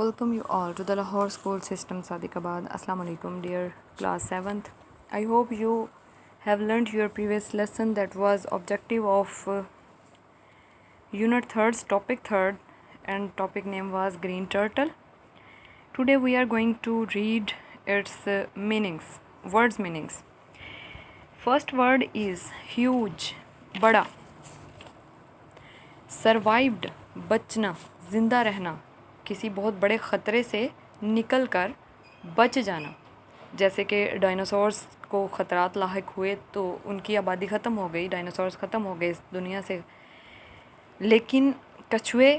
Welcome you all to the Lahore School System Sadiqabad. Assalamu alaikum dear class 7th. I hope you have learnt your previous lesson that was objective of unit 3rd topic 3rd and topic name was green turtle. Today we are going to read its meanings, words meanings. First word is huge, बड़ा. Survived, बचना, जिंदा रहना, किसी बहुत बड़े ख़तरे से निकल कर बच जाना. जैसे कि डायनासोर्स को ख़तरात लाहिक हुए तो उनकी आबादी ख़त्म हो गई, डायनासोर्स ख़त्म हो गए इस दुनिया से, लेकिन कछुए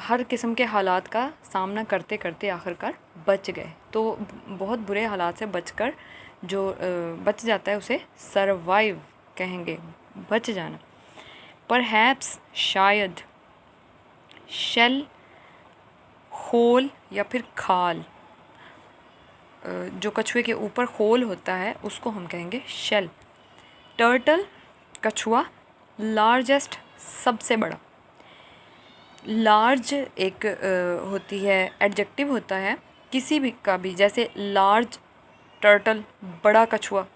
हर किस्म के हालात का सामना करते करते आखिरकार बच गए. तो बहुत बुरे हालात से बचकर जो बच जाता है उसे सरवाइव कहेंगे, बच जाना. परहैप्स, शायद. शेल, खोल या फिर खाल. जो कछुए के ऊपर खोल होता है उसको हम कहेंगे शेल. टर्टल, कछुआ. लार्जेस्ट, सबसे बड़ा. लार्ज एक होती है एडजेक्टिव होता है किसी भी का भी, जैसे लार्ज टर्टल, बड़ा कछुआ,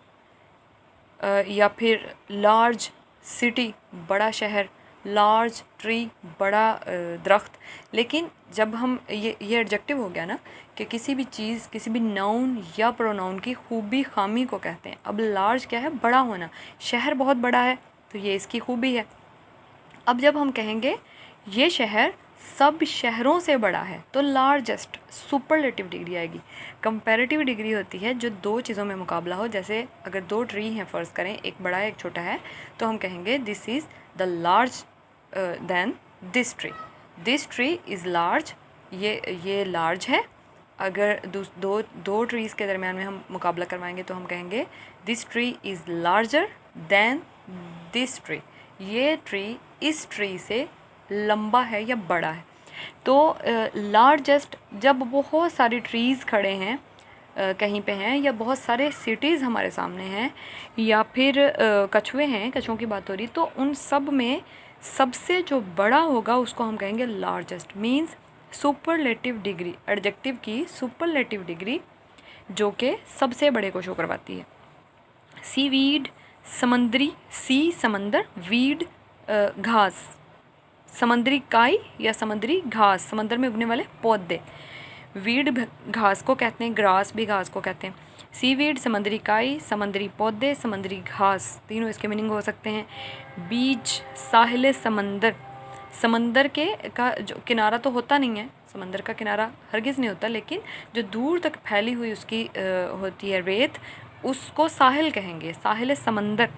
या फिर लार्ज सिटी, बड़ा शहर, लार्ज ट्री, बड़ा दरख्त. लेकिन जब हम ये एडजेक्टिव हो गया ना कि किसी भी चीज़, किसी भी नाउन या प्रोनाउन की खूबी खामी को कहते हैं. अब लार्ज क्या है? बड़ा होना. शहर बहुत बड़ा है तो ये इसकी खूबी है. अब जब हम कहेंगे ये शहर सब शहरों से बड़ा है तो लार्जेस्ट सुपरलेटिव डिग्री आएगी. कंपैरेटिव डिग्री होती है जो दो चीज़ों में मुकाबला हो. जैसे अगर दो ट्री हैं फ़र्ज़ करें, एक बड़ा है एक छोटा है, तो हम कहेंगे this is the large then this tree. This tree is large, ये लार्ज है. अगर दो ट्रीज़ के दरमियान में हम मुकाबला करवाएंगे तो हम कहेंगे this tree is larger than this tree. ये ट्री इस ट्री से लंबा है या बड़ा है. तो लार्जेस्ट जब बहुत सारी ट्रीज़ खड़े हैं कहीं पे हैं, या बहुत सारे सिटीज़ हमारे सामने हैं, या फिर कछुए हैं, कछुओं की बात हो रही, तो उन सब में सबसे जो बड़ा होगा उसको हम कहेंगे largest. Means superlative degree, adjective की सुपरलेटिव डिग्री जो कि सबसे बड़े को शो करवाती है. सीवीड, समंदरी. सी समंदर, वीड घास. समंदरी काई या समंदरी घास, समंदर में उगने वाले पौधे. वीड घास को कहते हैं, ग्रास भी घास को कहते हैं. सीवीड, समंदरी काई, समंदरी पौधे, समंदरी घास, तीनों इसके मीनिंग हो सकते हैं. बीच, साहिल समंदर. समंदर के का जो किनारा तो होता नहीं है, समंदर का किनारा हरगिज़ नहीं होता, लेकिन जो दूर तक फैली हुई उसकी होती है रेत, उसको साहिल कहेंगे, साहिल समंदर.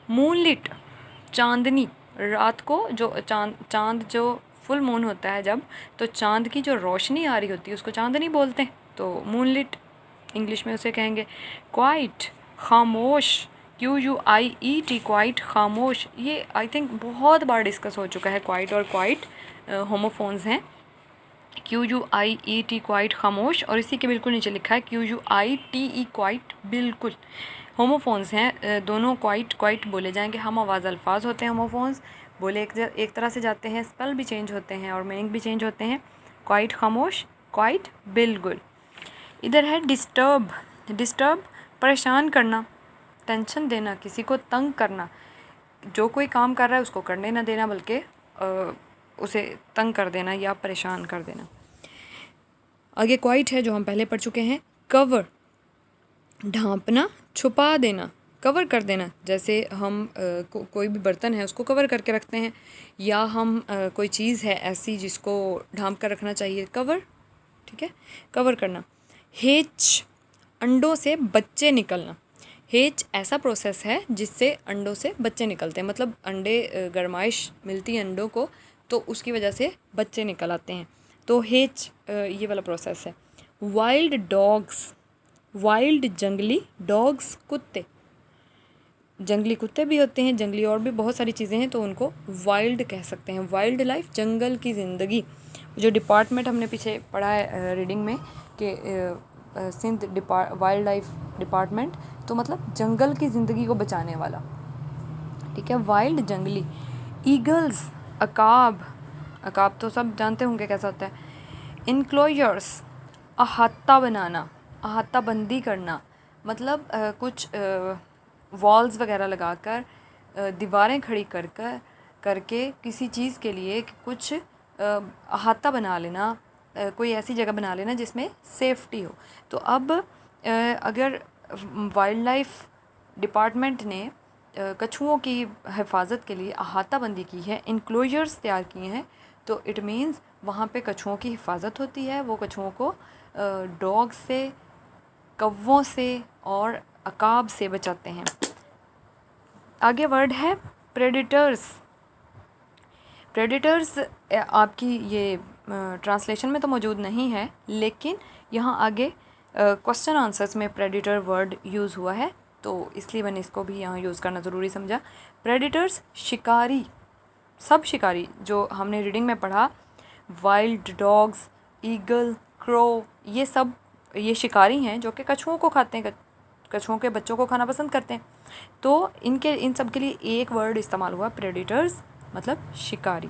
मूनलिट, चांदनी. रात को जो चांद जो फुल मून होता है जब, तो चांद की जो रोशनी आ रही होती है उसको चांदनी बोलते हैं, तो मूनलिट इंग्लिश में उसे कहेंगे. क्वाइट, खामोश. QUIET, क्वाइट, खामोश. ये आई थिंक बहुत बार डिस्कस हो चुका है. क्वाइट और क्वाइट होमोफोन्स हैं. QUIET, क्वाइट, खामोश, और इसी के बिल्कुल नीचे लिखा है QUITE, क्वाइट, बिल्कुल. होमोफोन्स हैं दोनों. क्वाइट क्वाइट बोले जाएंगे. हम आवाज़ अल्फाज होते हैं होमोफोन्स, बोले एक तरह से जाते हैं, स्पेल भी चेंज होते हैं और मीनिंग भी चेंज होते हैं. क्वाइट खामोश, क्वाइट बिल्कुल. इधर है डिस्टर्ब. डिस्टर्ब, परेशान करना, टेंशन देना, किसी को तंग करना. जो कोई काम कर रहा है उसको करने ना देना, बल्कि उसे तंग कर देना या परेशान कर देना. आगे क्वाइट है जो हम पहले पढ़ चुके हैं. कवर, ढांपना, छुपा देना, कवर कर देना. जैसे हम कोई भी बर्तन है उसको कवर करके रखते हैं, या हम कोई चीज़ है ऐसी जिसको ढांप कर रखना चाहिए, कवर, ठीक है, कवर करना. हेच, अंडों से बच्चे निकलना. हेच ऐसा प्रोसेस है जिससे अंडों से बच्चे निकलते हैं, मतलब अंडे गरमाइश मिलती है अंडों को, तो उसकी वजह से बच्चे निकल आते हैं. तो हेच ये वाला प्रोसेस है. Wild dogs. वाइल्ड जंगली, डॉग्स कुत्ते. जंगली कुत्ते भी होते हैं, जंगली और भी बहुत सारी चीज़ें हैं, तो उनको वाइल्ड कह सकते हैं. वाइल्ड लाइफ, जंगल की ज़िंदगी. जो डिपार्टमेंट हमने पीछे पढ़ा है रीडिंग में कि सिंध वाइल्ड लाइफ डिपार्टमेंट, तो मतलब जंगल की ज़िंदगी को बचाने वाला, ठीक है. वाइल्ड, जंगली. ईगल्स, अकाब. अकाब तो सब जानते होंगे कैसा होता है. इनक्लोजर्स, अहाता बनाना, अहाता बंदी करना, मतलब कुछ वॉल्स वगैरह लगाकर दीवारें खड़ी करके किसी चीज़ के लिए कुछ अहाता बना लेना, कोई ऐसी जगह बना लेना जिसमें सेफ्टी हो। तो अब अगर वाइल्ड लाइफ डिपार्टमेंट ने कछुओं की हिफाजत के लिए अहाता बंदी की है, इनक्लोजर्स तैयार किए हैं, तो इट मीन्स वहाँ पे कछुओं की हिफाजत होती है। वो कछुओं को डॉग से, कौवों से और अकाब से बचाते हैं। आगे वर्ड है प्रेडिटर्स। प्रेडिटर्स आपकी ये ट्रांसलेशन में तो मौजूद नहीं है, लेकिन यहाँ आगे क्वेश्चन आंसर्स में प्रेडिटर वर्ड यूज़ हुआ है, तो इसलिए मैंने इसको भी यहाँ यूज़ करना ज़रूरी समझा। प्रेडिटर्स शिकारी, सब शिकारी जो हमने रीडिंग में पढ़ा, वाइल्ड डॉग्स, ईगल, क्रो, ये सब ये शिकारी हैं जो कि कछुओं को खाते हैं, कछुओं के बच्चों को खाना पसंद करते हैं। तो इन सब के लिए एक वर्ड इस्तेमाल हुआ, प्रेडिटर्स, मतलब शिकारी।